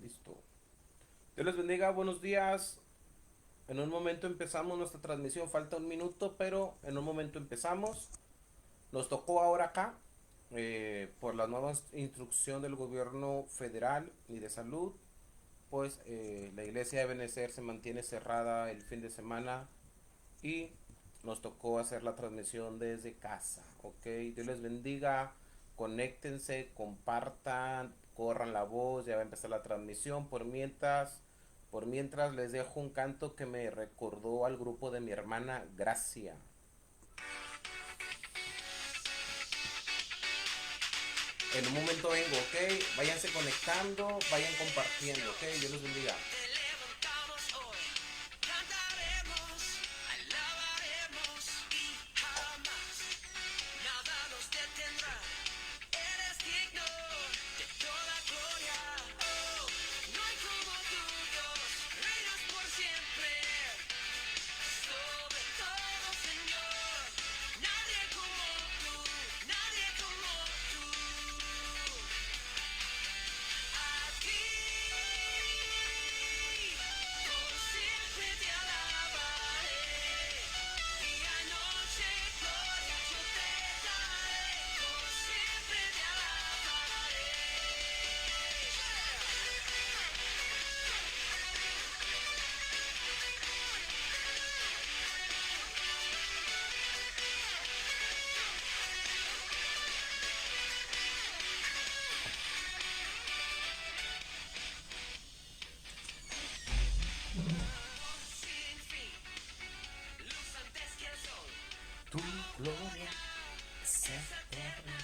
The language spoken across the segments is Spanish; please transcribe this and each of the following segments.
Listo. Dios les bendiga, buenos días. En un momento empezamos nuestra transmisión, falta un minuto, pero en un momento empezamos. Nos tocó ahora acá, por la nueva instrucción del gobierno federal y de salud, pues la iglesia de Benecer se mantiene cerrada el fin de semana y nos tocó hacer la transmisión desde casa, ¿ok? Dios les bendiga, conéctense, compartan, corran la voz, ya va a empezar la transmisión. Por mientras les dejo un canto que me recordó al grupo de mi hermana Gracia. En un momento vengo, ¿ok? Váyanse conectando, vayan compartiendo, ¿ok? Dios los bendiga. Tu gloria es eterna.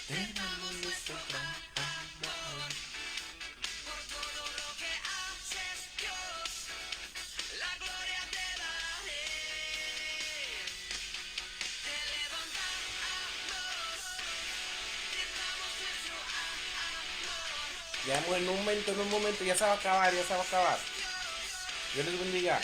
Tenemos nuestro gran amor. Ya en un momento, ya se va a acabar, ya se va a acabar. Dios les bendiga.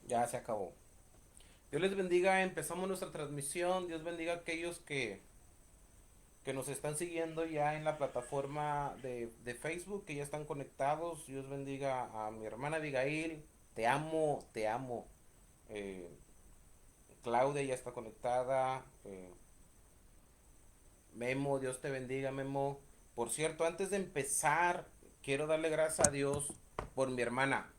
Ya se acabó. Dios les bendiga, empezamos nuestra transmisión. Dios bendiga a aquellos que que nos están siguiendo ya en la plataforma de Facebook, que ya están conectados. Dios bendiga a mi hermana Abigail. Te amo, te amo. Eh, Claudia ya está conectada. Memo, Dios te bendiga, Memo. Por cierto, antes de empezar, quiero darle gracias a Dios por mi hermana.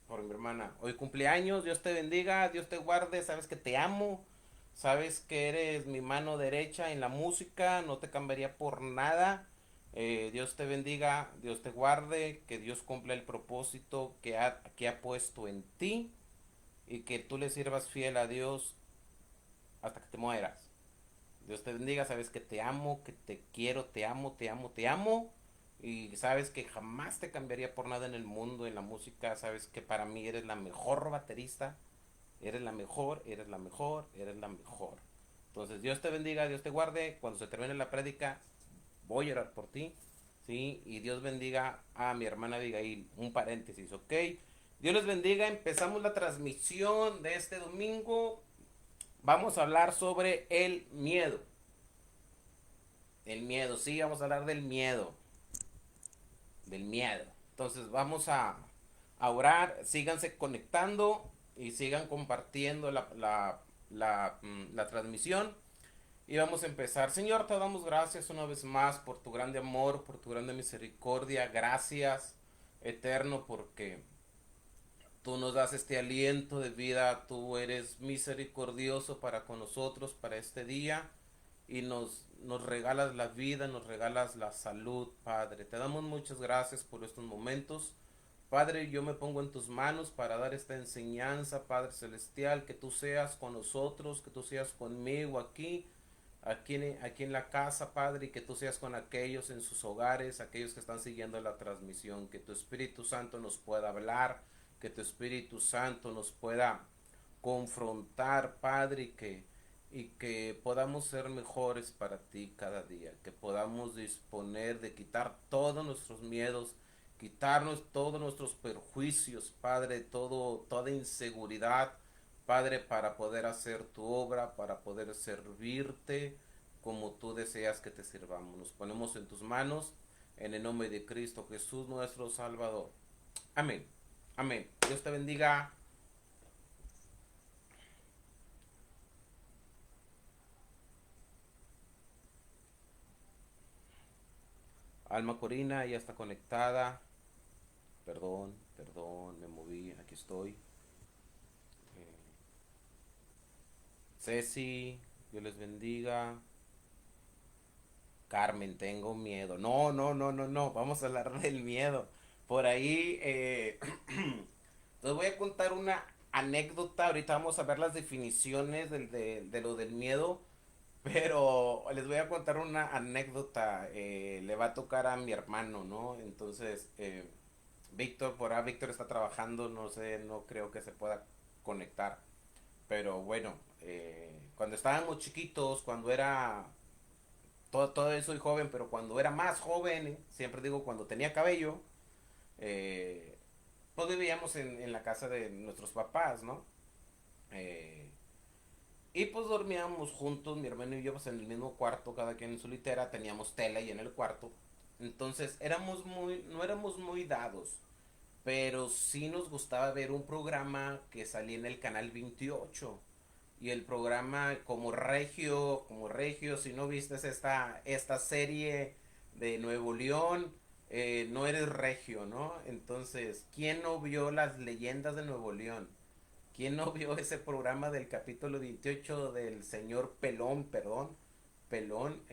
Por mi hermana. Hoy cumpleaños, Dios te bendiga, Dios te guarde, sabes que te amo, sabes que eres mi mano derecha en la música, no te cambiaría por nada. Dios te bendiga, Dios te guarde, que Dios cumpla el propósito que ha puesto en ti y que tú le sirvas fiel a Dios hasta que te mueras. Dios te bendiga, sabes que te amo, que te quiero, te amo, te amo, te amo. Y sabes que jamás te cambiaría por nada en el mundo, en la música. Sabes que para mí eres la mejor baterista. Eres la mejor, eres la mejor, eres la mejor. Entonces, Dios te bendiga, Dios te guarde. Cuando se termine la prédica, voy a orar por ti. ¿Sí? Y Dios bendiga a mi hermana Abigail. Un paréntesis, ¿ok? Dios les bendiga. Empezamos la transmisión de este domingo. Vamos a hablar sobre el miedo. El miedo, sí, vamos a hablar del miedo. Del miedo. Entonces vamos a orar, síganse conectando y sigan compartiendo la transmisión. Y vamos a empezar. Señor, te damos gracias una vez más por tu grande amor, por tu grande misericordia. Gracias, eterno, porque tú nos das este aliento de vida. Tú eres misericordioso para con nosotros, para este día. Y nos regalas la vida, nos regalas la salud, Padre. Te damos muchas gracias por estos momentos. Padre, yo me pongo en tus manos para dar esta enseñanza, Padre Celestial, que tú seas con nosotros, que tú seas conmigo aquí en la casa, Padre, y que tú seas con aquellos en sus hogares, aquellos que están siguiendo la transmisión, que tu Espíritu Santo nos pueda hablar, que tu Espíritu Santo nos pueda confrontar, Padre, y que podamos ser mejores para ti cada día, que podamos disponer de quitar todos nuestros miedos, quitarnos todos nuestros perjuicios, Padre, toda inseguridad, Padre, para poder hacer tu obra, para poder servirte como tú deseas que te sirvamos. Nos ponemos en tus manos, en el nombre de Cristo Jesús, nuestro Salvador. Amén. Amén. Dios te bendiga. Alma Corina ya está conectada. Perdón, perdón, me moví, aquí estoy. Ceci, Dios les bendiga. Carmen, tengo miedo. No, no, no, no, no. Vamos a hablar del miedo. Por ahí, les voy a contar una anécdota. Ahorita vamos a ver las definiciones de lo del miedo. Pero les voy a contar una anécdota. Le va a tocar a mi hermano, ¿no? Entonces, Víctor, por ahí Víctor está trabajando. No sé, no creo que se pueda conectar. Pero bueno, cuando estábamos chiquitos, cuando era todavía soy joven, pero cuando era más joven, siempre digo cuando tenía cabello, eh, pues vivíamos en la casa de nuestros papás, ¿no? Eh, y pues dormíamos juntos, mi hermano y yo, pues en el mismo cuarto, cada quien en su litera, teníamos tele ahí en el cuarto. Entonces no éramos muy dados, pero sí nos gustaba ver un programa que salía en el canal 28. Y el programa como Regio, si no viste esta serie de Nuevo León, no eres regio, ¿no? Entonces, ¿quién no vio las leyendas de Nuevo León? ¿Quién no vio ese programa del capítulo 28 del señor Pelón, perdón, Pelón,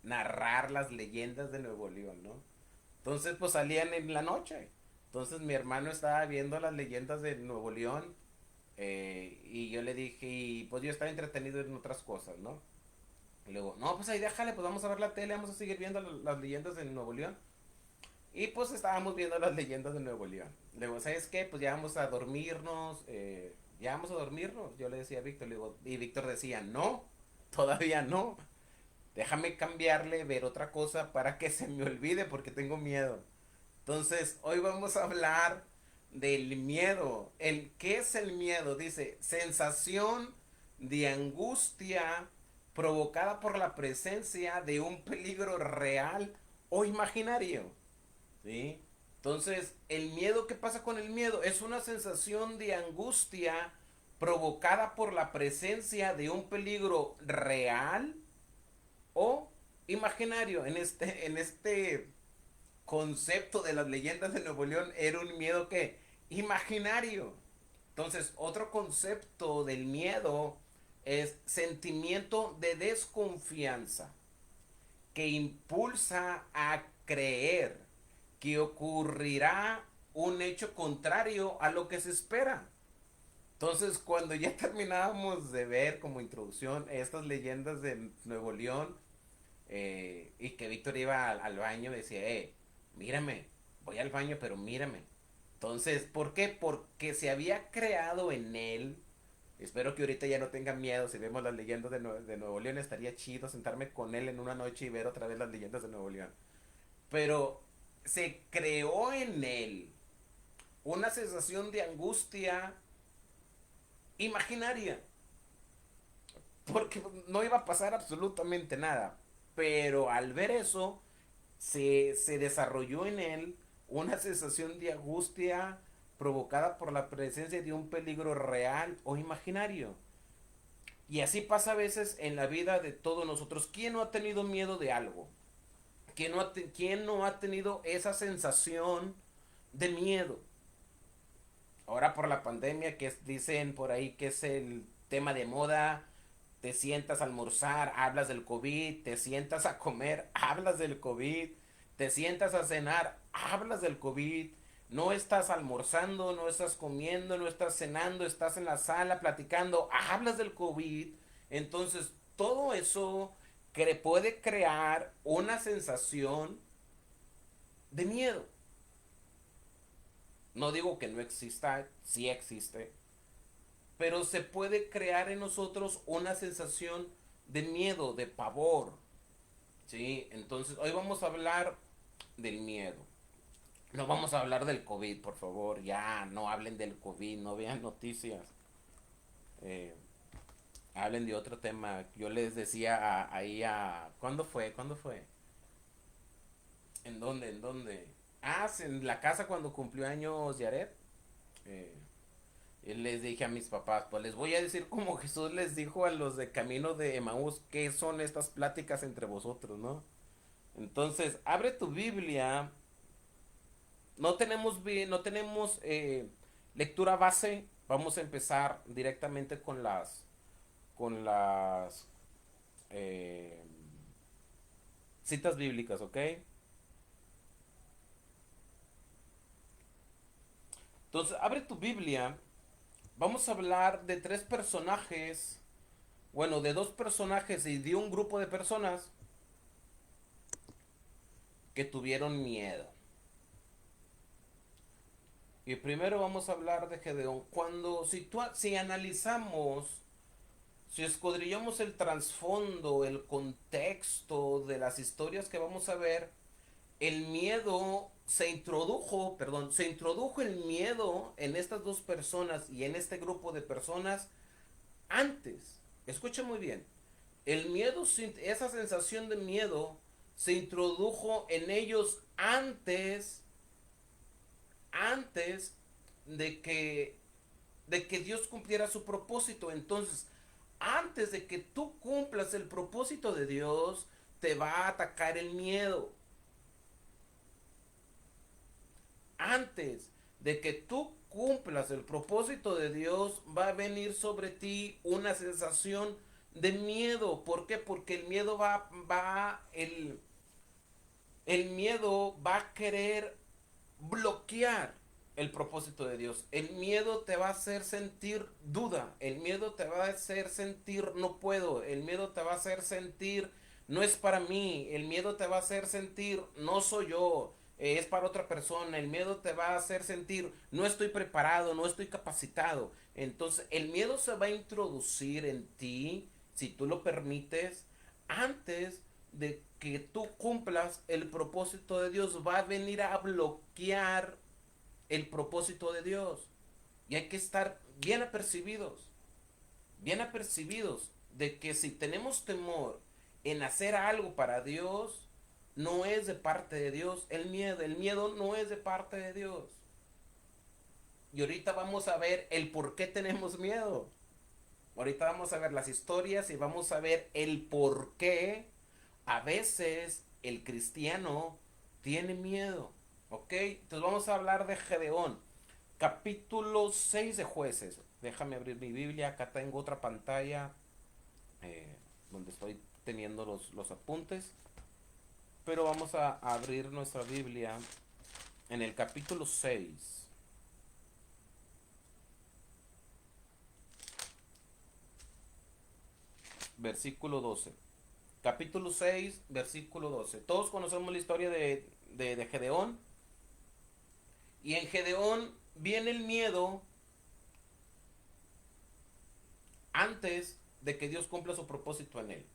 narrar las leyendas de Nuevo León, ¿no? Entonces, pues salían en la noche. Entonces, mi hermano estaba viendo las leyendas de Nuevo León, y yo le dije, y pues yo estaba entretenido en otras cosas, ¿no? Y luego, no, pues ahí déjale, pues vamos a ver la tele, vamos a seguir viendo las leyendas de Nuevo León. Y pues estábamos viendo las leyendas de Nuevo León. Luego, ¿sabes qué? Pues ya vamos a dormirnos, ya vamos a dormirnos. Yo le decía a Víctor, le digo, y Víctor decía, no, todavía no. Déjame cambiarle, ver otra cosa para que se me olvide porque tengo miedo. Entonces, hoy vamos a hablar del miedo. ¿Qué es el miedo? Dice, sensación de angustia, provocada por la presencia de un peligro real o imaginario. ¿Sí? Entonces, el miedo, ¿qué pasa con el miedo? Es una sensación de angustia provocada por la presencia de un peligro real o imaginario. En este concepto de las leyendas de Nuevo León era un miedo que imaginario. Entonces, otro concepto del miedo es sentimiento de desconfianza que impulsa a creer que ocurrirá un hecho contrario a lo que se espera. Entonces, cuando ya terminábamos de ver como introducción estas leyendas de Nuevo León, y que Víctor iba al baño, decía, mírame, voy al baño, pero mírame. Entonces, ¿por qué? Porque se había creado en él. Espero que ahorita ya no tenga miedo. Si vemos las leyendas de Nuevo León, estaría chido sentarme con él en una noche y ver otra vez las leyendas de Nuevo León. Pero se creó en él una sensación de angustia imaginaria. Porque no iba a pasar absolutamente nada. Pero al ver eso, se desarrolló en él una sensación de angustia provocada por la presencia de un peligro real o imaginario. Y así pasa a veces en la vida de todos nosotros. ¿Quién no ha tenido miedo de algo? ¿Quién no ha tenido esa sensación de miedo? Ahora por la pandemia dicen por ahí que es el tema de moda, te sientas a almorzar, hablas del COVID, te sientas a comer, hablas del COVID, te sientas a cenar, hablas del COVID, no estás almorzando, no estás comiendo, no estás cenando, estás en la sala platicando, hablas del COVID. Entonces, todo eso puede crear una sensación de miedo. No digo que no exista, sí existe, pero se puede crear en nosotros una sensación de miedo, de pavor. ¿Sí? Entonces, hoy vamos a hablar del miedo. No vamos a hablar del COVID, por favor. Ya, no hablen del COVID, no vean noticias. Eh, Hablen de otro tema. Yo les decía ahí a... ¿Cuándo fue? ¿Cuándo fue? ¿En dónde? ¿En dónde? Ah, en la casa cuando cumplió años Yaret. Eh, Y les dije a mis papás, pues les voy a decir como Jesús les dijo a los de camino de Emaús, qué son estas pláticas entre vosotros, ¿no? Entonces, abre tu Biblia. No tenemos lectura base. Vamos a empezar directamente con las eh, citas bíblicas, ¿ok? Entonces, abre tu Biblia. Vamos a hablar de tres personajes, bueno, de dos personajes y de un grupo de personas que tuvieron miedo. Y primero vamos a hablar de Gedeón. Si analizamos, si escudriñamos el trasfondo, el contexto de las historias que vamos a ver, el miedo se introdujo el miedo en estas dos personas y en este grupo de personas antes. Escucha muy bien. El miedo, esa sensación de miedo, se introdujo en ellos antes de que Dios cumpliera su propósito. Entonces, antes de que tú cumplas el propósito de Dios, te va a atacar el miedo. Antes de que tú cumplas el propósito de Dios, va a venir sobre ti una sensación de miedo. ¿Por qué? Porque el miedo el miedo va a querer bloquear el propósito de Dios. El miedo te va a hacer sentir duda. El miedo te va a hacer sentir no puedo. El miedo te va a hacer sentir no es para mí. El miedo te va a hacer sentir no soy yo. Es para otra persona. El miedo te va a hacer sentir no estoy preparado, no estoy capacitado. Entonces el miedo se va a introducir en ti, si tú lo permites, antes de que tú cumplas el propósito de Dios. Va a venir a bloquear el propósito de Dios. Y hay que estar bien apercibidos. Bien apercibidos. de que si tenemos temor en hacer algo para Dios, no es de parte de Dios. El miedo no es de parte de Dios. Y ahorita vamos a ver el por qué tenemos miedo. Ahorita vamos a ver las historias y vamos a ver el por qué a veces el cristiano tiene miedo. ¿Ok? Entonces vamos a hablar de Gedeón. Capítulo 6 de Jueces. Déjame abrir mi Biblia. Acá tengo otra pantalla donde estoy teniendo los apuntes. Pero vamos a abrir nuestra Biblia en el capítulo 6, versículo 12. Capítulo 6, versículo 12. Todos conocemos la historia de Gedeón. Y en Gedeón viene el miedo antes de que Dios cumpla su propósito en él.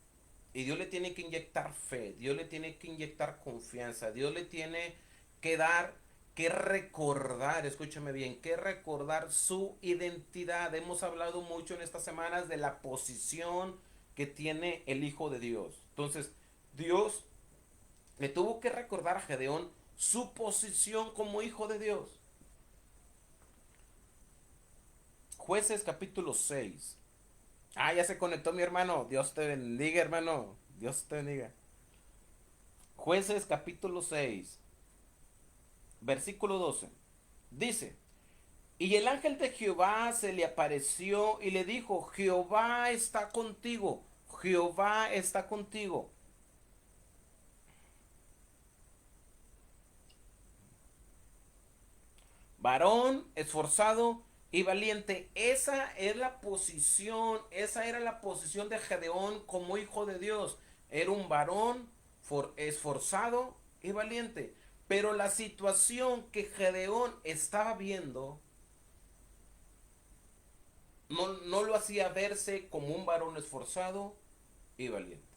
Y Dios le tiene que inyectar fe, Dios le tiene que inyectar confianza, Dios le tiene que dar, que recordar, escúchame bien, que recordar su identidad. Hemos hablado mucho en estas semanas de la posición que tiene el Hijo de Dios. Entonces, Dios le tuvo que recordar a Gedeón su posición como Hijo de Dios. Jueces capítulo 6. Ah, ya se conectó mi hermano. Dios te bendiga, hermano. Dios te bendiga. Jueces capítulo 6, versículo 12. Dice, y el ángel de Jehová se le apareció y le dijo, Jehová está contigo, Jehová está contigo. Varón, esforzado y valiente. Esa es la posición, esa era la posición de Gedeón como hijo de Dios. Era un varón esforzado y valiente. Pero la situación que Gedeón estaba viendo no lo hacía verse como un varón esforzado y valiente.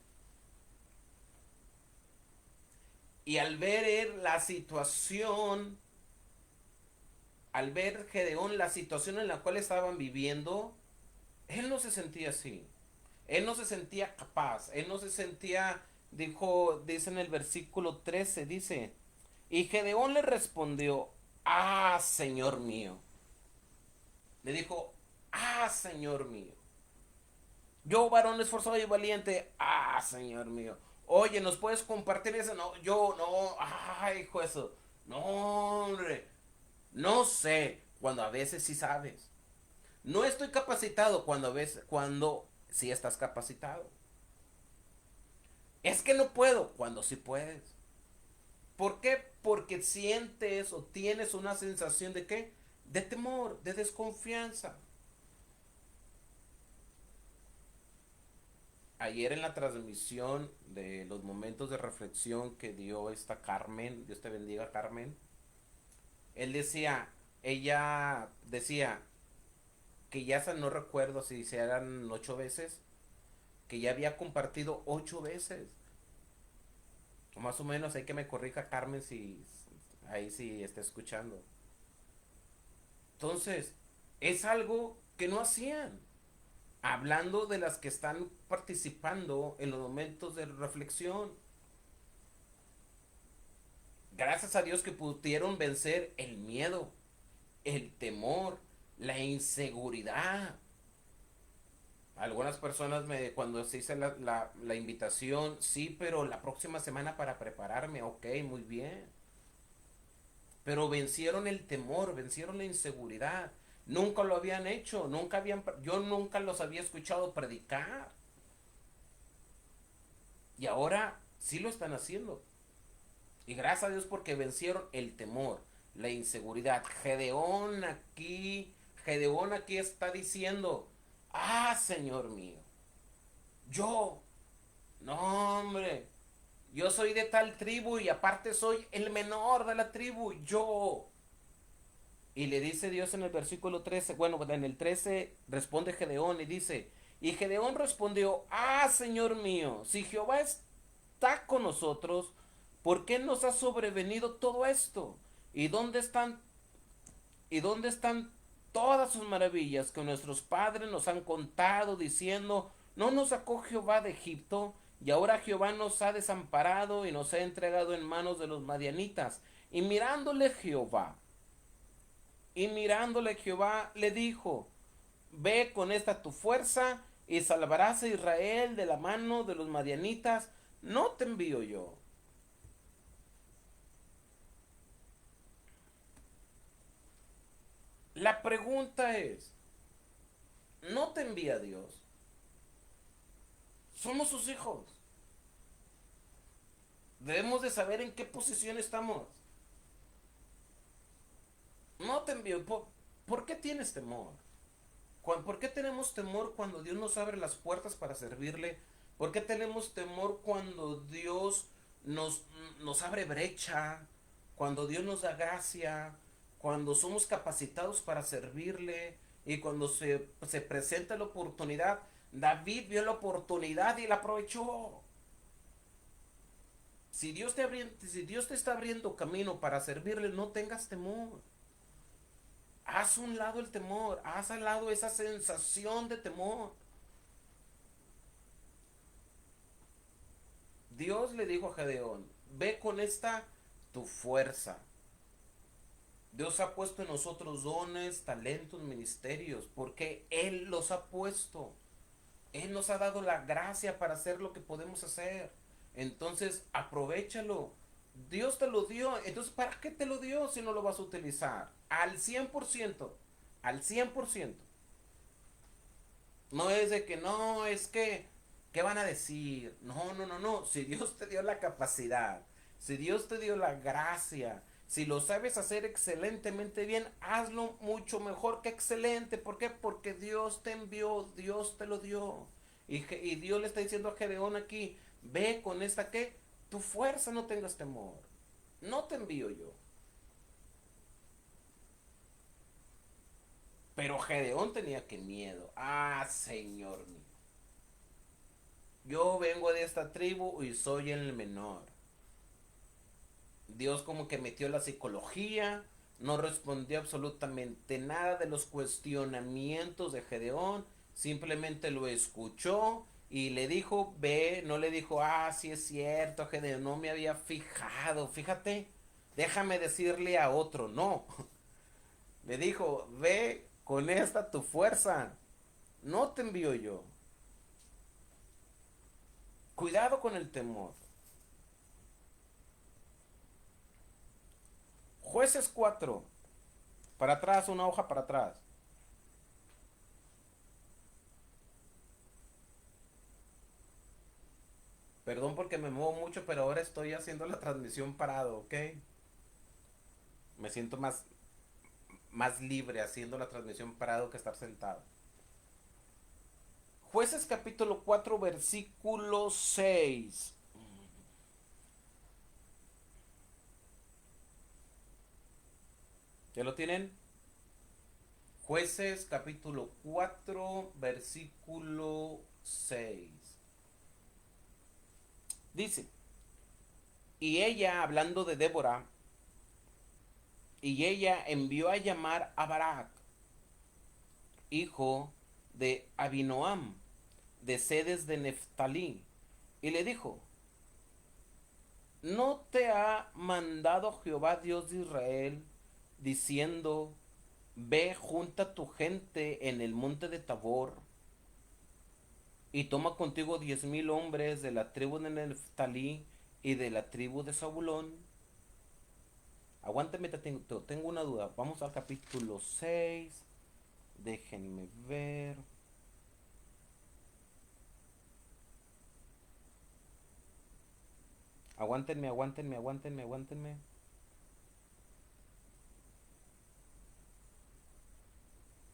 Y al ver la situación, al ver Gedeón la situación en la cual estaban viviendo, él no se sentía así. Él no se sentía capaz. Él no se sentía, dice en el versículo 13, dice, y Gedeón le respondió, ah, Señor mío. Le dijo, ah, Señor mío. Yo, varón esforzado y valiente, ah, Señor mío. Oye, ¿nos puedes compartir eso? No, yo, no, ay, hijo, eso. No, hombre. No sé, cuando a veces sí sabes. No estoy capacitado cuando a veces, cuando sí estás capacitado. Es que no puedo cuando sí puedes. ¿Por qué? Porque sientes o tienes una sensación de qué? De temor, de desconfianza. Ayer en la transmisión de los momentos de reflexión que dio esta Carmen, Dios te bendiga Carmen, él decía, ella decía que ya no recuerdo si se eran 8 veces, que ya había compartido 8 veces. O más o menos, hay que me corrija Carmen si ahí sí está escuchando. Entonces, es algo que no hacían. Hablando de las que están participando en los momentos de reflexión. Gracias a Dios que pudieron vencer el miedo, el temor, la inseguridad. Algunas personas cuando se hizo la invitación, sí, pero la próxima semana para prepararme, ok, muy bien. Pero vencieron el temor, vencieron la inseguridad. Nunca lo habían hecho, yo nunca los había escuchado predicar. Y ahora sí lo están haciendo. Y gracias a Dios porque vencieron el temor, la inseguridad. Gedeón aquí está diciendo, ah, Señor mío, yo, no hombre, yo soy de tal tribu y aparte soy el menor de la tribu, yo. Y le dice Dios en el versículo 13, bueno, en el 13 responde Gedeón y dice, y Gedeón respondió, ah, Señor mío, si Jehová está con nosotros, ¿por qué nos ha sobrevenido todo esto? ¿Y dónde están, y dónde están todas sus maravillas que nuestros padres nos han contado diciendo, ¿No nos sacó Jehová de Egipto? Y ahora Jehová nos ha desamparado y nos ha entregado en manos de los madianitas. Y mirándole Jehová, le dijo, ve con esta tu fuerza y salvarás a Israel de la mano de los madianitas. ¿No te envío yo? La pregunta es, ¿no te envía Dios? Somos sus hijos. Debemos de saber en qué posición estamos. No te envío. ¿Por qué tienes temor? ¿Por qué tenemos temor cuando Dios nos abre las puertas para servirle? ¿Por qué tenemos temor cuando Dios nos, nos abre brecha? Cuando Dios nos da gracia, cuando somos capacitados para servirle y cuando se presenta la oportunidad. David vio la oportunidad y la aprovechó. Si Dios te está abriendo camino para servirle, no tengas temor. Haz un lado el temor, haz al lado esa sensación de temor. Dios le dijo a Gedeón, ve con esta tu fuerza. Dios ha puesto en nosotros dones, talentos, ministerios, porque Él los ha puesto. Él nos ha dado la gracia para hacer lo que podemos hacer. Entonces, aprovéchalo. Dios te lo dio. Entonces, ¿para qué te lo dio si no lo vas a utilizar? Al 100%. Al 100%. No es de que no, es que, ¿qué van a decir? No, no, no, no. Si Dios te dio la capacidad, si Dios te dio la gracia, si lo sabes hacer excelentemente bien, hazlo mucho mejor que excelente. ¿Por qué? Porque Dios te envió, Dios te lo dio. Y Dios le está diciendo a Gedeón aquí, ve con esta que tu fuerza, no tengas temor. No te envío yo. Pero Gedeón tenía que miedo. Ah, Señor mío. Yo vengo de esta tribu y soy el menor. Dios como que metió la psicología, no respondió absolutamente nada de los cuestionamientos de Gedeón, simplemente lo escuchó y le dijo, ve, no le dijo, ah, sí es cierto, Gedeón, no me había fijado, fíjate, déjame decirle a otro, no. Le dijo, ve con esta tu fuerza, no te envío yo. Cuidado con el temor. Jueces 4. Para atrás, una hoja para atrás. Perdón porque me muevo mucho, pero ahora estoy haciendo la transmisión parado, ¿ok? Me siento más libre haciendo la transmisión parado que estar sentado. Jueces capítulo 4 versículo 6. ¿Ya lo tienen? Jueces capítulo 4 versículo 6. Dice, y ella, hablando de Débora, y ella envió a llamar a Barak, hijo de Abinoam, de sedes de Neftalí, y le dijo, ¿no te ha mandado Jehová Dios de Israel diciendo, ve junta tu gente en el monte de Tabor y toma contigo 10,000 hombres de la tribu de Neftalí y de la tribu de Zabulón? Aguántame, tengo una duda. Vamos al capítulo 6. Déjenme ver. Aguántenme, aguántenme, aguántenme, aguántenme.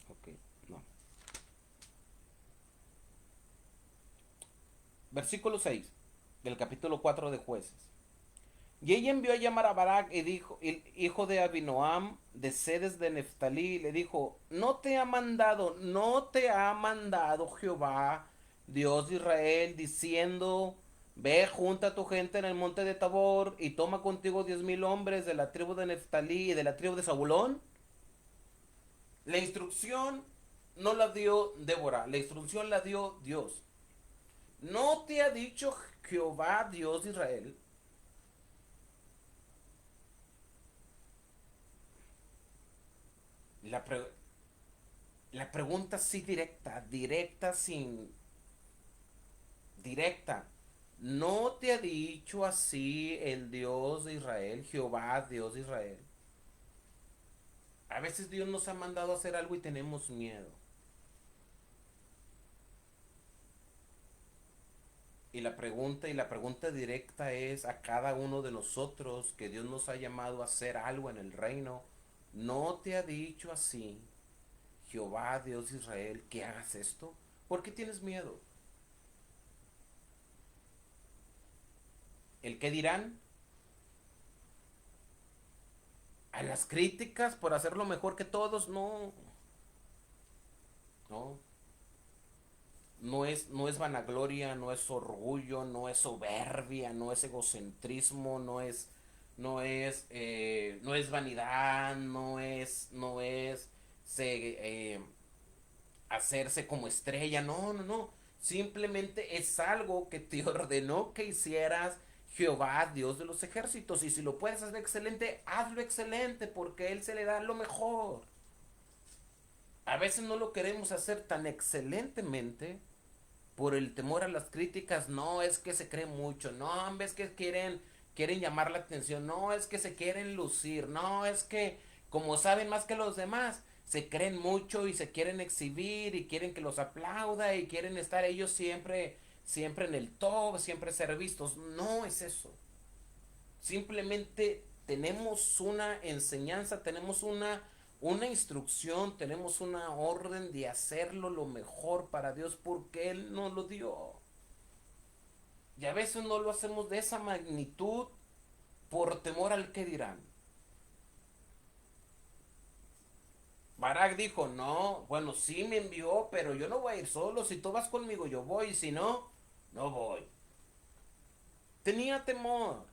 Ok, no. Versículo 6 del capítulo 4 de Jueces. Y ella envió a llamar a Barak y dijo, hijo de Abinoam, de sedes de Neftalí, y le dijo, no te ha mandado Jehová, Dios de Israel, diciendo, ve junta a tu gente en el monte de Tabor y toma contigo 10,000 hombres de la tribu de Neftalí y de la tribu de Zabulón. La instrucción no la dio Débora, la instrucción la dio Dios. ¿No te ha dicho Jehová, Dios de Israel? La, pre- la pregunta sí directa, directa sin directa. ¿No te ha dicho así el Dios de Israel, Jehová, Dios de Israel? A veces Dios nos ha mandado a hacer algo y tenemos miedo. Y la pregunta directa es a cada uno de nosotros que Dios nos ha llamado a hacer algo en el reino. ¿No te ha dicho así Jehová, Dios de Israel, que hagas esto? ¿Por qué tienes miedo? ¿El qué dirán? ¿A las críticas por hacerlo mejor que todos? No, no. No es vanagloria, no es orgullo, no es soberbia, no es egocentrismo, no es vanidad, no es hacerse como estrella, no, no, no. Simplemente es algo que te ordenó que hicieras Jehová, Dios de los ejércitos. Y si lo puedes hacer excelente, hazlo excelente, porque Él se le da lo mejor. A veces no lo queremos hacer tan excelentemente por el temor a las críticas. No, es que se cree mucho. No, es que quieren llamar la atención. No, es que se quieren lucir. No, es que como saben más que los demás, se creen mucho y se quieren exhibir y quieren que los aplauda y quieren estar ellos siempre, siempre en el top, siempre ser vistos. No es eso. Simplemente tenemos una enseñanza, tenemos una instrucción, tenemos una orden de hacerlo lo mejor para Dios porque Él nos lo dio. Y a veces no lo hacemos de esa magnitud por temor al que dirán. Barak dijo, no, bueno, sí me envió, pero yo no voy a ir solo. Si tú vas conmigo, yo voy. Y si no, no voy. Tenía temor.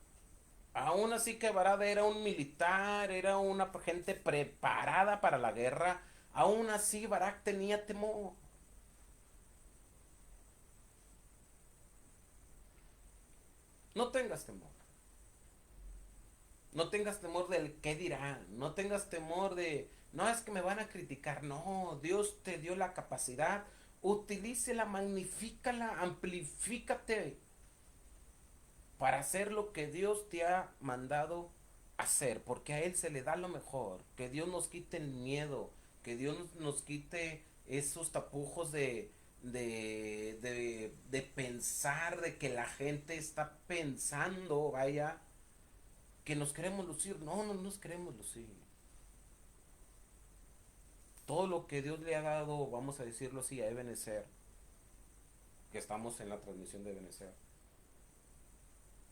Aún así que Barad era un militar, era una gente preparada para la guerra. Aún así Barak tenía temor. No tengas temor. No tengas temor del qué dirán. No tengas temor de, no es que me van a criticar. No, Dios te dio la capacidad. Utilícela, magnifícala, amplifícate para hacer lo que Dios te ha mandado hacer, porque a Él se le da lo mejor, que Dios nos quite el miedo, que Dios nos quite esos tapujos de pensar, de que la gente está pensando, vaya, que nos queremos lucir. No, no nos queremos lucir. Todo lo que Dios le ha dado, vamos a decirlo así, a Ebenezer, que estamos en la transmisión de Ebenezer,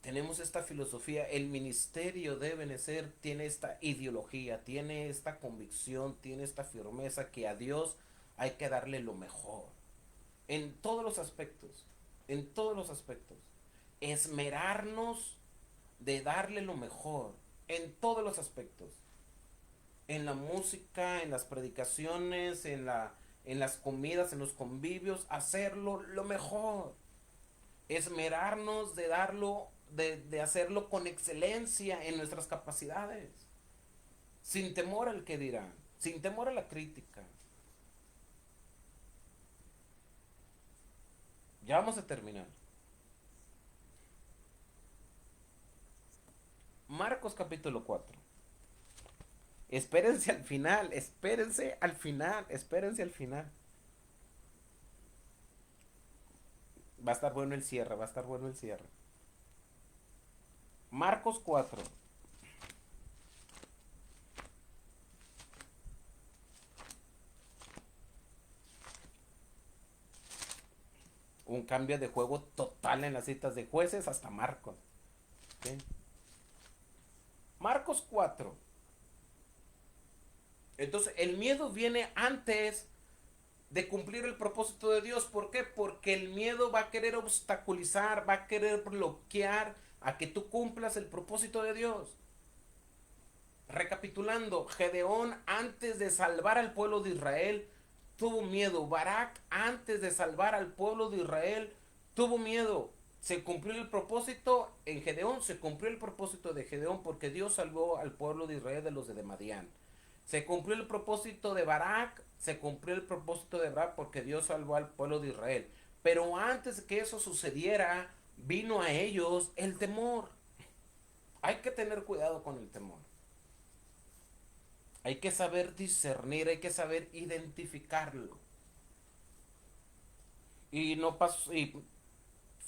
tenemos esta filosofía, el ministerio de Benecer tiene esta ideología, tiene esta convicción, tiene esta firmeza que a Dios hay que darle lo mejor. En todos los aspectos, en todos los aspectos. Esmerarnos de darle lo mejor, en todos los aspectos. En la música, en las predicaciones, en las comidas, en los convivios, hacerlo lo mejor, esmerarnos de darlo, de hacerlo con excelencia en nuestras capacidades, sin temor al que dirán, sin temor a la crítica. Ya vamos a terminar. Marcos capítulo 4. Espérense al final, espérense al final, espérense al final. Va a estar bueno el cierre, va a estar bueno el cierre. Marcos 4. Un cambio de juego total en las citas de jueces hasta Marcos. ¿Sí? Marcos 4. Entonces el miedo viene antes de cumplir el propósito de Dios. ¿Por qué? Porque el miedo va a querer obstaculizar, va a querer bloquear a que tú cumplas el propósito de Dios. Recapitulando, Gedeón antes de salvar al pueblo de Israel tuvo miedo. Barak antes de salvar al pueblo de Israel tuvo miedo. Se cumplió el propósito en Gedeón, se cumplió el propósito de Gedeón porque Dios salvó al pueblo de Israel de los de Madián. Se cumplió el propósito de Barak, se cumplió el propósito de Barak porque Dios salvó al pueblo de Israel. Pero antes que eso sucediera, vino a ellos el temor. Hay que tener cuidado con el temor. Hay que saber discernir, hay que saber identificarlo. Y no pas y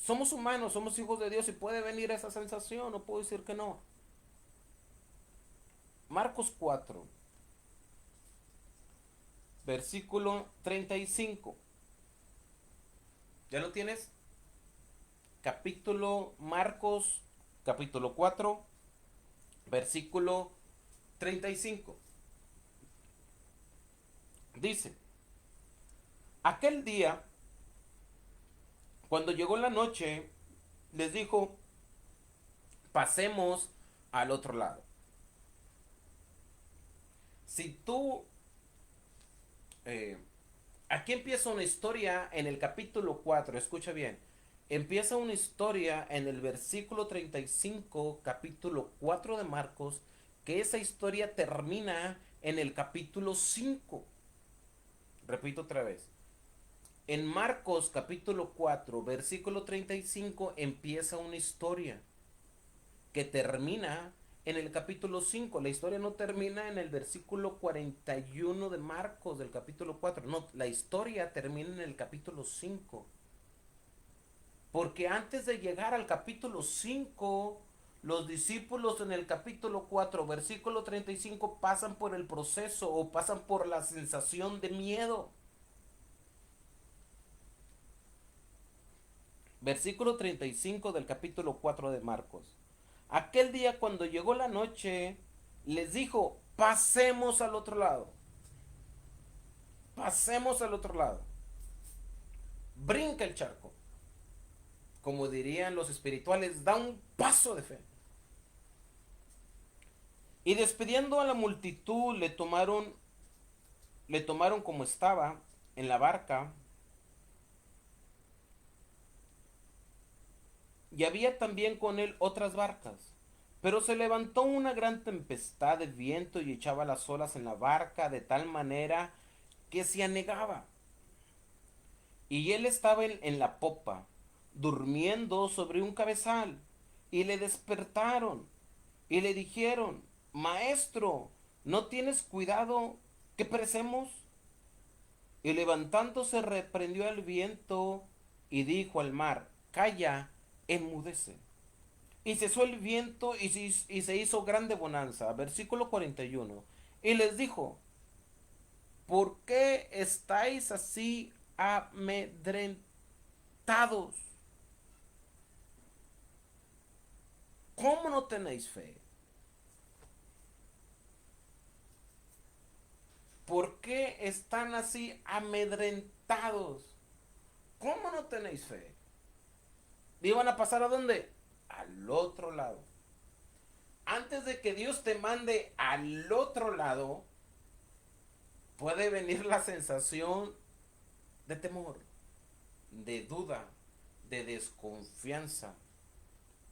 somos humanos, somos hijos de Dios y puede venir esa sensación, no puedo decir que no. Marcos 4, versículo 35. ¿Ya lo tienes? Capítulo Marcos, capítulo 4, versículo 35. Dice, aquel día, cuando llegó la noche, les dijo, pasemos al otro lado. Si tú eh, aquí empieza una historia en el capítulo 4, escucha bien. Empieza una historia en el versículo 35, capítulo 4 de Marcos, que esa historia termina en el capítulo 5. Repito otra vez. En Marcos capítulo 4, versículo 35, empieza una historia que termina en el capítulo 5. La historia no termina en el versículo 41 de Marcos del capítulo 4. No, la historia termina en el capítulo 5. Porque antes de llegar al capítulo 5, los discípulos en el capítulo 4, versículo 35, pasan por el proceso o pasan por la sensación de miedo. Versículo 35 del capítulo 4 de Marcos. Aquel día cuando llegó la noche, les dijo, pasemos al otro lado. Pasemos al otro lado. Brinca el charco. Como dirían los espirituales, da un paso de fe. Y despidiendo a la multitud, le tomaron como estaba en la barca. Y había también con él otras barcas. Pero se levantó una gran tempestad de viento y echaba las olas en la barca de tal manera que se anegaba. Y él estaba en la popa, durmiendo sobre un cabezal. Y le despertaron y le dijeron, Maestro, ¿no tienes cuidado que perecemos? Y levantándose reprendió al viento y dijo al mar, Calla, enmudece. Y cesó el viento y se hizo grande bonanza. Versículo 41. Y les dijo, ¿por qué estáis así amedrentados? ¿Cómo no tenéis fe? ¿Por qué están así amedrentados? ¿Cómo no tenéis fe? ¿Iban a pasar a dónde? Al otro lado. Antes de que Dios te mande al otro lado, puede venir la sensación de temor, de duda, de desconfianza.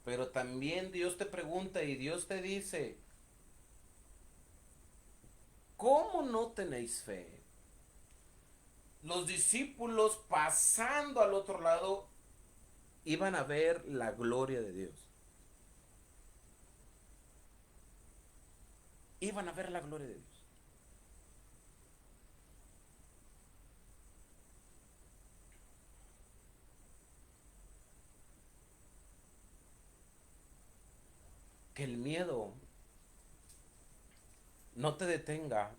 Pero también Dios te pregunta y Dios te dice, ¿cómo no tenéis fe? Los discípulos pasando al otro lado iban a ver la gloria de Dios. Iban a ver la gloria de Dios. Que el miedo no te detenga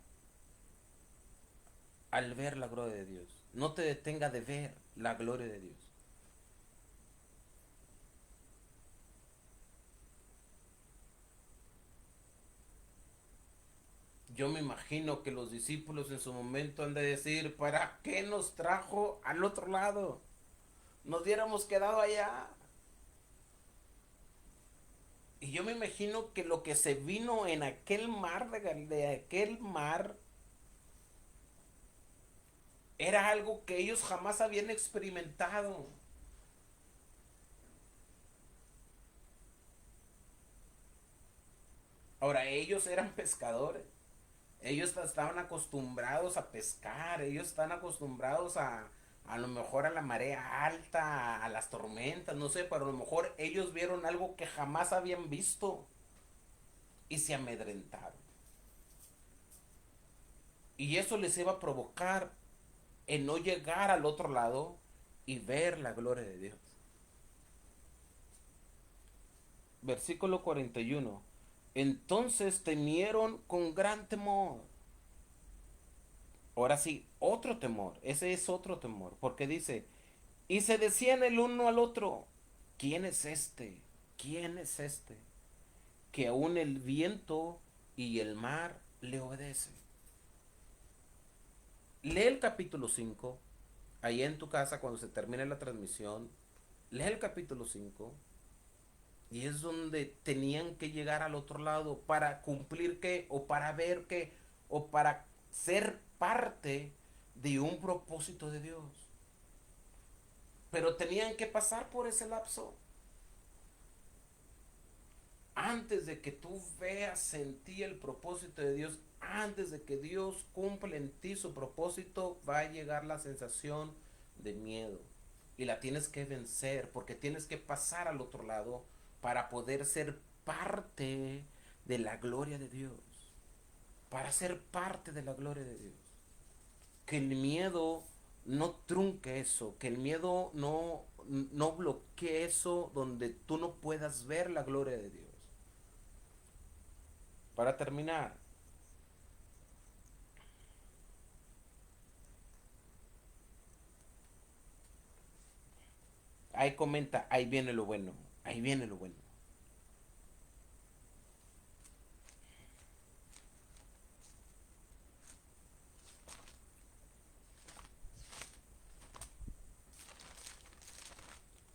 al ver la gloria de Dios. No te detenga de ver la gloria de Dios. Yo me imagino que los discípulos en su momento han de decir, ¿para qué nos trajo al otro lado? Nos hubiéramos quedado allá. Y yo me imagino que lo que se vino en aquel mar de aquel mar era algo que ellos jamás habían experimentado. Ahora, ellos eran pescadores. Ellos estaban acostumbrados a pescar. Ellos están acostumbrados a lo mejor a la marea alta, a las tormentas, no sé, pero a lo mejor ellos vieron algo que jamás habían visto y se amedrentaron. Y eso les iba a provocar en no llegar al otro lado y ver la gloria de Dios. Versículo 41. Entonces temieron con gran temor. Ahora sí, otro temor. Ese es otro temor. Porque dice, y se decían el uno al otro, ¿quién es este? ¿Quién es este? Que aún el viento y el mar le obedecen. Lee el capítulo 5 ahí en tu casa cuando se termine la transmisión. Lee el capítulo 5 y es donde tenían que llegar al otro lado para cumplir qué, o para ver qué, o para ser parte de un propósito de Dios. Pero tenían que pasar por ese lapso. Antes de que tú veas en ti el propósito de Dios, antes de que Dios cumpla en ti su propósito, va a llegar la sensación de miedo. Y la tienes que vencer porque tienes que pasar al otro lado para poder ser parte de la gloria de Dios. Para ser parte de la gloria de Dios. Que el miedo no trunque eso, que el miedo no bloquee eso donde tú no puedas ver la gloria de Dios. Para terminar, ahí comenta, ahí viene lo bueno, ahí viene lo bueno.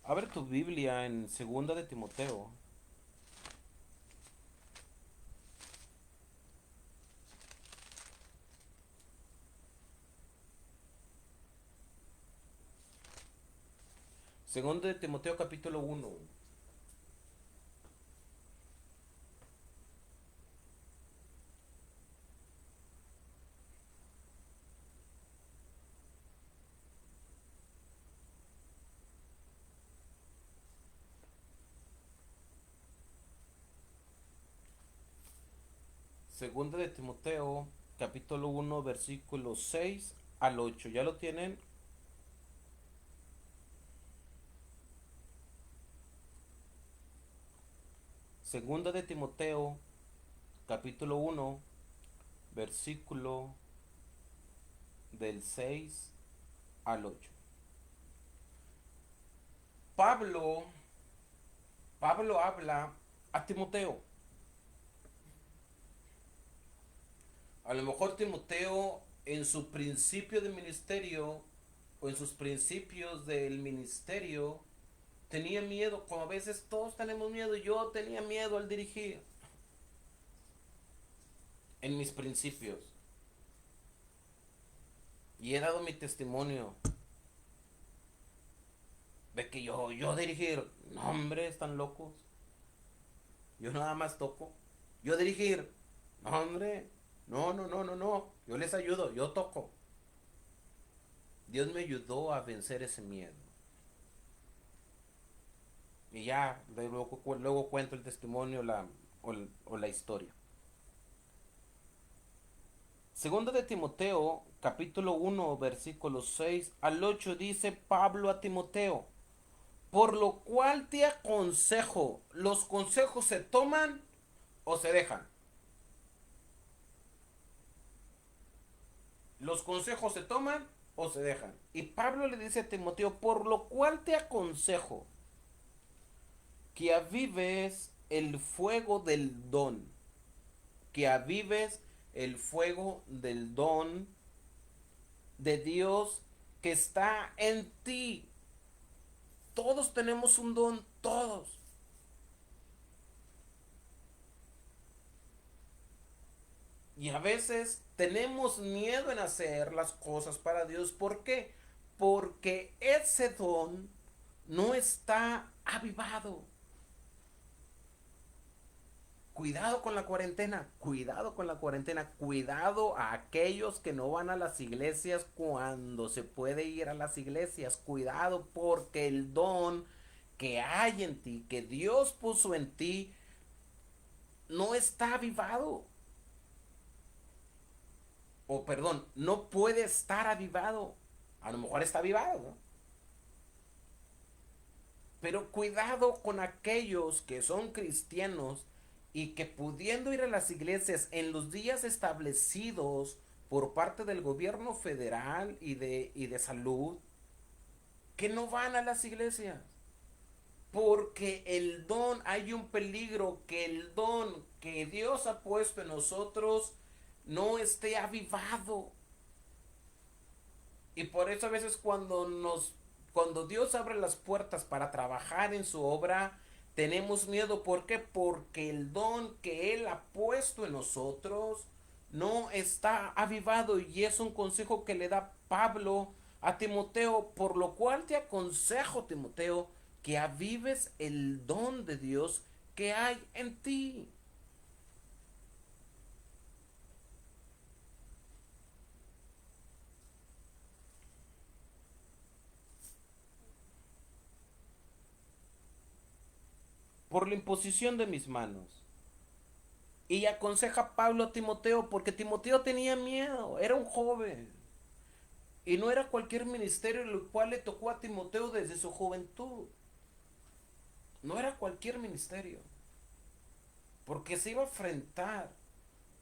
Abre tu Biblia en Segunda de Timoteo. Segunda de Timoteo capítulo 1. Segunda de Timoteo capítulo 1 versículos 6 al 8. ¿Ya lo tienen? Segunda de Timoteo capítulo 1 versículo del 6 al 8. Pablo, Pablo habla a Timoteo. A lo mejor Timoteo en su principio de ministerio o en sus principios del ministerio tenía miedo, como a veces todos tenemos miedo. Yo tenía miedo al dirigir en mis principios y he dado mi testimonio de que yo dirigir, no hombre, están locos. Yo nada más toco. Yo dirigir, no hombre, no. Yo les ayudo, yo toco. Dios me ayudó a vencer ese miedo. Y ya, luego cuento el testimonio o la historia. Segundo de Timoteo, capítulo 1, versículos 6 al 8 dice Pablo a Timoteo, por lo cual te aconsejo, ¿los consejos se toman o se dejan? ¿Los consejos se toman o se dejan? Y Pablo le dice a Timoteo, por lo cual te aconsejo que avives el fuego del don, que avives el fuego del don de Dios que está en ti. Todos tenemos un don, todos. Y a veces tenemos miedo en hacer las cosas para Dios. ¿Por qué? Porque ese don no está avivado. cuidado con la cuarentena, cuidado con la cuarentena, cuidado a aquellos que no van a las iglesias cuando se puede ir a las iglesias, cuidado porque el don que hay en ti, que Dios puso en ti, no está avivado. O perdón, no puede estar avivado. A lo mejor está avivado, ¿no? Pero cuidado con aquellos que son cristianos y que pudiendo ir a las iglesias en los días establecidos por parte del gobierno federal y de salud, que no van a las iglesias. Porque el don, hay un peligro que el don que Dios ha puesto en nosotros no esté avivado. Y por eso a veces cuando Dios abre las puertas para trabajar en su obra, tenemos miedo. ¿Por qué? Porque el don que Él ha puesto en nosotros no está avivado. Y es un consejo que le da Pablo a Timoteo, por lo cual te aconsejo, Timoteo, que avives el don de Dios que hay en ti. Por la imposición de mis manos. Y aconseja Pablo a Timoteo porque Timoteo tenía miedo, era un joven. Y no era cualquier ministerio el cual le tocó a Timoteo desde su juventud. No era cualquier ministerio. Porque se iba a enfrentar,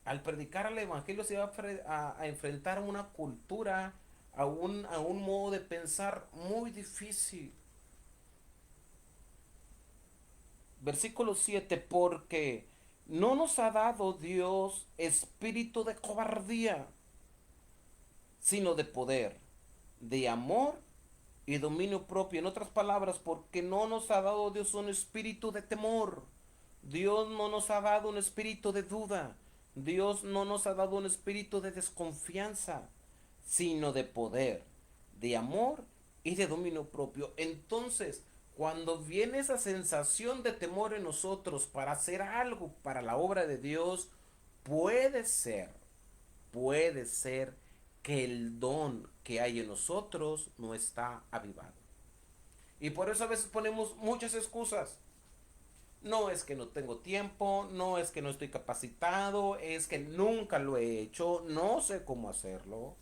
al predicar al Evangelio, se iba a enfrentar a una cultura, a un modo de pensar muy difícil. Versículo 7, porque no nos ha dado Dios espíritu de cobardía, sino de poder, de amor y dominio propio. En otras palabras, porque no nos ha dado Dios un espíritu de temor. Dios no nos ha dado un espíritu de duda. Dios no nos ha dado un espíritu de desconfianza, sino de poder, de amor y de dominio propio. Entonces, cuando viene esa sensación de temor en nosotros para hacer algo para la obra de Dios, puede ser puede ser que el don que hay en nosotros no está avivado. Y por eso a veces ponemos muchas excusas. No es que no tengo tiempo, no es que no estoy capacitado, es que nunca lo he hecho, no sé cómo hacerlo.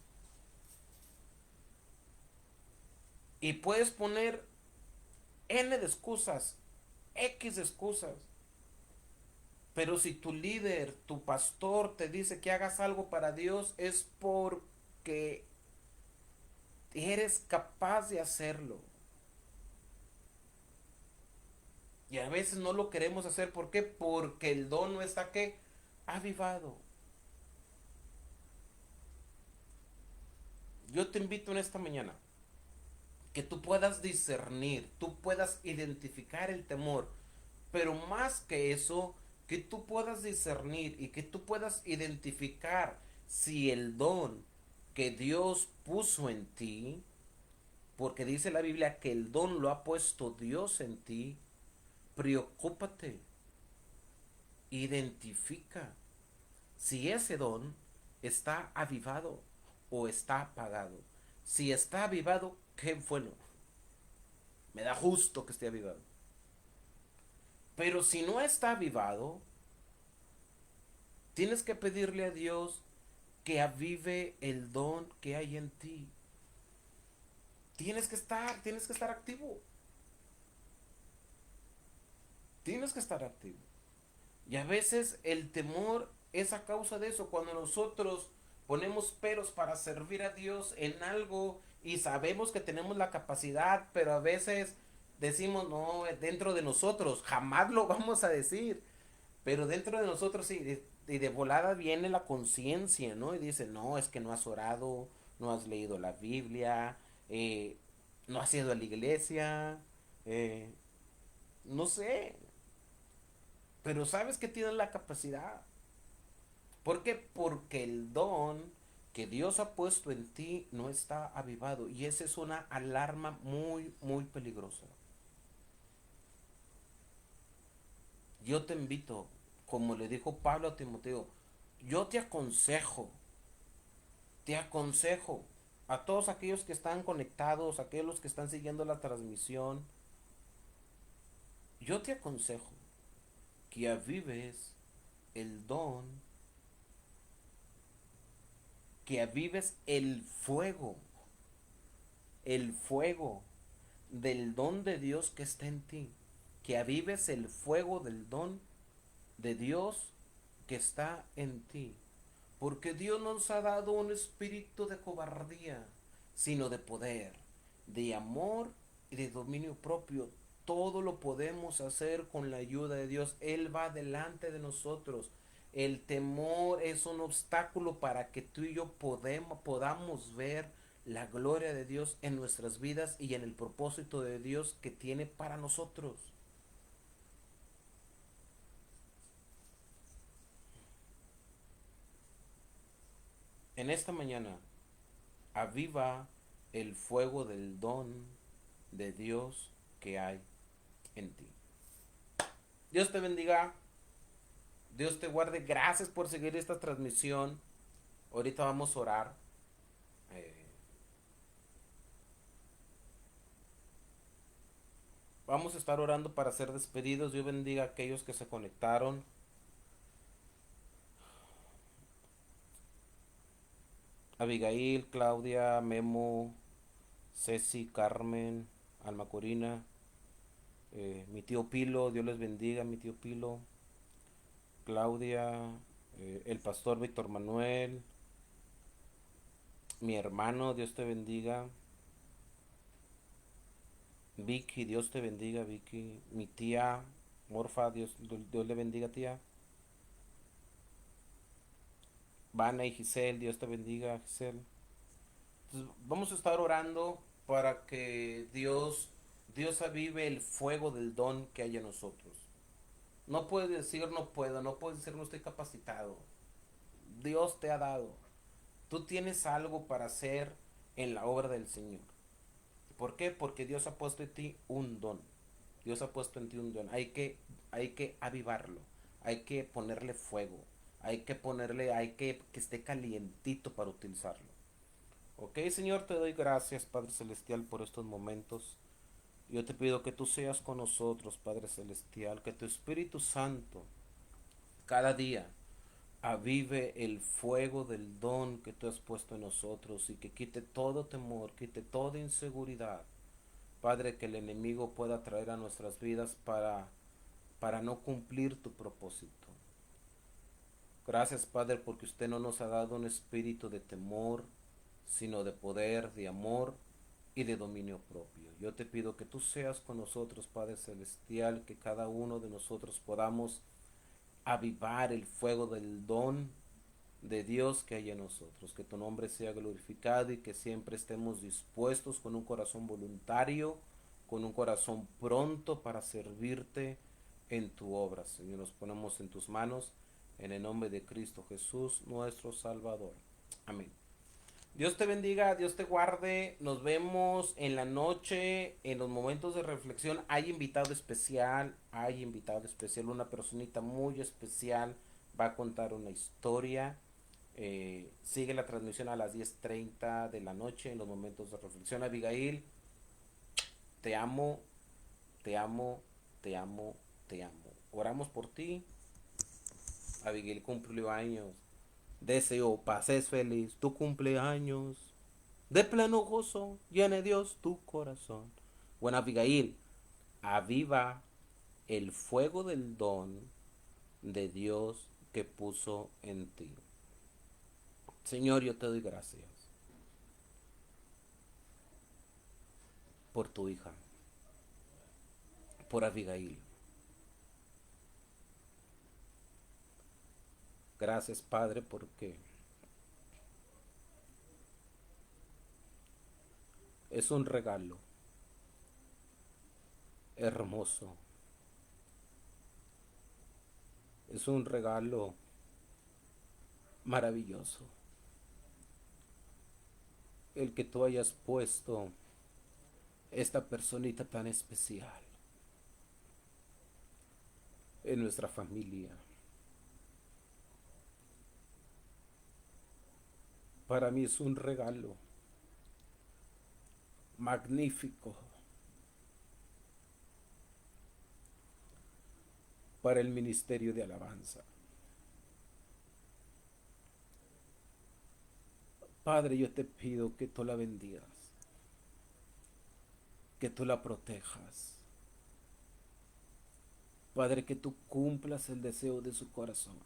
Y puedes poner N de excusas, X de excusas. Pero si tu líder, tu pastor te dice que hagas algo para Dios, es porque eres capaz de hacerlo. Y a veces no lo queremos hacer. ¿Por qué? Porque el don no está ¿qué? Avivado. Yo te invito en esta mañana que tú puedas discernir, tú puedas identificar el temor, pero más que eso, que tú puedas discernir y que tú puedas identificar si el don que Dios puso en ti, porque dice la Biblia que el don lo ha puesto Dios en ti, preocúpate, identifica si ese don está avivado o está apagado. Si está avivado, qué bueno. Me da justo que esté avivado. Pero si no está avivado, tienes que pedirle a Dios que avive el don que hay en ti. Tienes que estar activo. Tienes que estar activo. Y a veces el temor es a causa de eso. Cuando nosotros ponemos peros para servir a Dios en algo y sabemos que tenemos la capacidad, pero a veces decimos, no, dentro de nosotros, jamás lo vamos a decir. Pero dentro de nosotros sí, y de volada viene la conciencia, ¿no? Y dice, no, es que no has orado, no has leído la Biblia, no has ido a la iglesia, eh, no sé, pero sabes que tienes la capacidad. ¿Por qué? Porque el don que Dios ha puesto en ti no está avivado. Y esa es una alarma muy, muy peligrosa. Yo te invito. como le dijo Pablo a Timoteo, yo te aconsejo a todos aquellos que están conectados, a aquellos que están siguiendo la transmisión, yo te aconsejo que avives el don, que avives el fuego del don de Dios que está en ti, que avives el fuego del don de Dios que está en ti. Porque Dios nos ha dado un espíritu de cobardía, sino de poder, de amor y de dominio propio. Todo lo podemos hacer con la ayuda de Dios. Él va delante de nosotros. El temor es un obstáculo para que tú y yo podamos ver la gloria de Dios en nuestras vidas y en el propósito de Dios que tiene para nosotros. En esta mañana, aviva el fuego del don de Dios que hay en ti. Dios te bendiga, Dios te guarde. Gracias por seguir esta transmisión. Ahorita vamos a orar. Eh, Vamos a estar orando para ser despedidos. Dios bendiga a aquellos que se conectaron. Abigail, Claudia, Memo, Ceci, Carmen, Alma Corina, mi tío Pilo, Dios les bendiga, mi tío Pilo, Claudia, el pastor Víctor Manuel, mi hermano, Dios te bendiga, Vicky, Dios te bendiga, Vicky, mi tía, Morfa, Dios le bendiga, tía, Vana y Giselle, Dios te bendiga, Giselle. Entonces, vamos a estar orando para que Dios avive el fuego del don que hay en nosotros. No puedes decir no puedo, no puedes decir no estoy capacitado. Dios te ha dado. Tú tienes algo para hacer en la obra del Señor. ¿Por qué? Porque Dios ha puesto en ti un don. Dios ha puesto en ti un don. Hay que avivarlo. Hay que ponerle fuego. Hay que esté calientito para utilizarlo. Ok, Señor, te doy gracias, Padre Celestial, por estos momentos. Yo te pido que tú seas con nosotros, Padre Celestial, que tu Espíritu Santo cada día avive el fuego del don que tú has puesto en nosotros y que quite todo temor, quite toda inseguridad. Padre, que el enemigo pueda traer a nuestras vidas para no cumplir tu propósito. Gracias, Padre, porque usted no nos ha dado un espíritu de temor, sino de poder, de amor y de dominio propio. Yo te pido que tú seas con nosotros, Padre Celestial, que cada uno de nosotros podamos avivar el fuego del don de Dios que hay en nosotros. Que tu nombre sea glorificado y que siempre estemos dispuestos con un corazón voluntario, con un corazón pronto para servirte en tu obra. Señor, nos ponemos en tus manos en el nombre de Cristo Jesús, nuestro Salvador. Amén. Dios te bendiga, Dios te guarde. Nos vemos en la noche, en los momentos de reflexión. Hay invitado especial, una personita muy especial. Va a contar una historia. Sigue la transmisión a las 10:30 de la noche en los momentos de reflexión. Abigail, te amo, te amo, te amo, te amo. Oramos por ti. Abigail cumplió años. Deseo pases feliz tu cumpleaños. De pleno gozo, llene Dios tu corazón. Bueno, Abigail, aviva el fuego del don de Dios que puso en ti. Señor, yo te doy gracias por tu hija, por Abigail. Gracias, Padre, porque es un regalo hermoso. Es un regalo maravilloso. El que tú hayas puesto esta personita tan especial en nuestra familia. Para mí es un regalo magnífico para el ministerio de alabanza. Padre, yo te pido que tú la bendigas, que tú la protejas. Padre, que tú cumplas el deseo de su corazón.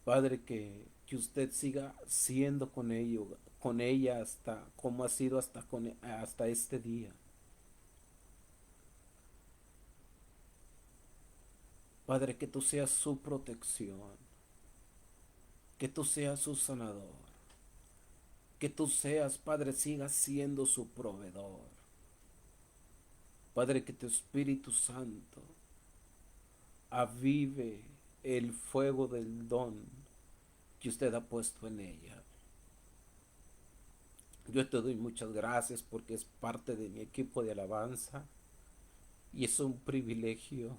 Padre, que usted siga siendo con ella hasta como ha sido hasta este día. Padre, que tú seas su protección, que tú seas su sanador, que tú seas, Padre, sigas siendo su proveedor. Padre, que tu Espíritu Santo avive el fuego del don que usted ha puesto en ella. Yo te doy muchas gracias porque es parte de mi equipo de alabanza y es un privilegio,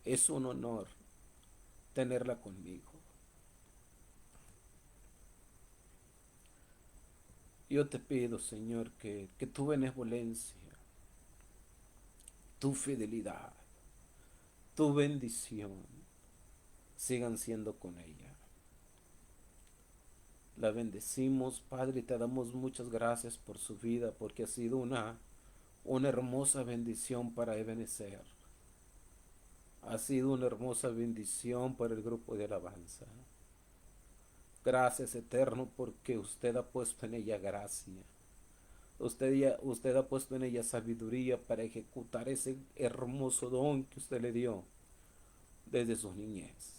es un honor tenerla conmigo. Yo te pido, Señor, que tu benevolencia, tu fidelidad, tu bendición sigan siendo con ella. La bendecimos, Padre, y te damos muchas gracias por su vida, porque ha sido una hermosa bendición para Ebenezer. Ha sido una hermosa bendición para el grupo de alabanza. Gracias, Eterno, porque usted ha puesto en ella gracia. Usted ha puesto en ella sabiduría para ejecutar ese hermoso don que usted le dio desde su niñez.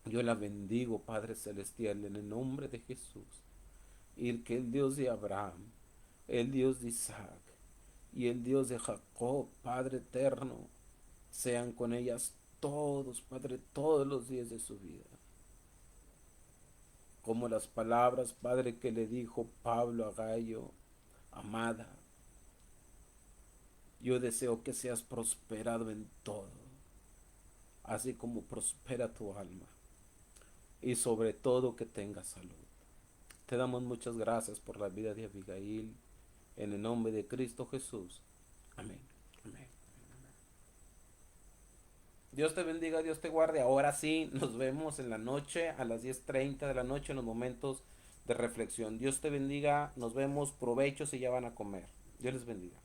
Yo la bendigo, Padre Celestial, en el nombre de Jesús. Y que el Dios de Abraham, el Dios de Isaac y el Dios de Jacob, Padre eterno, sean con ellas todos, Padre, todos los días de su vida. Como las palabras, Padre, que le dijo Pablo a Gallo: amada, yo deseo que seas prosperado en todo, así como prospera tu alma, y sobre todo que tengas salud. Te damos muchas gracias por la vida de Abigail, en el nombre de Cristo Jesús. Amén. Amén. Dios te bendiga, Dios te guarde. Ahora sí, nos vemos en la noche, a las 10:30 de la noche, en los momentos de reflexión. Dios te bendiga, nos vemos, provechos y ya van a comer. Dios les bendiga.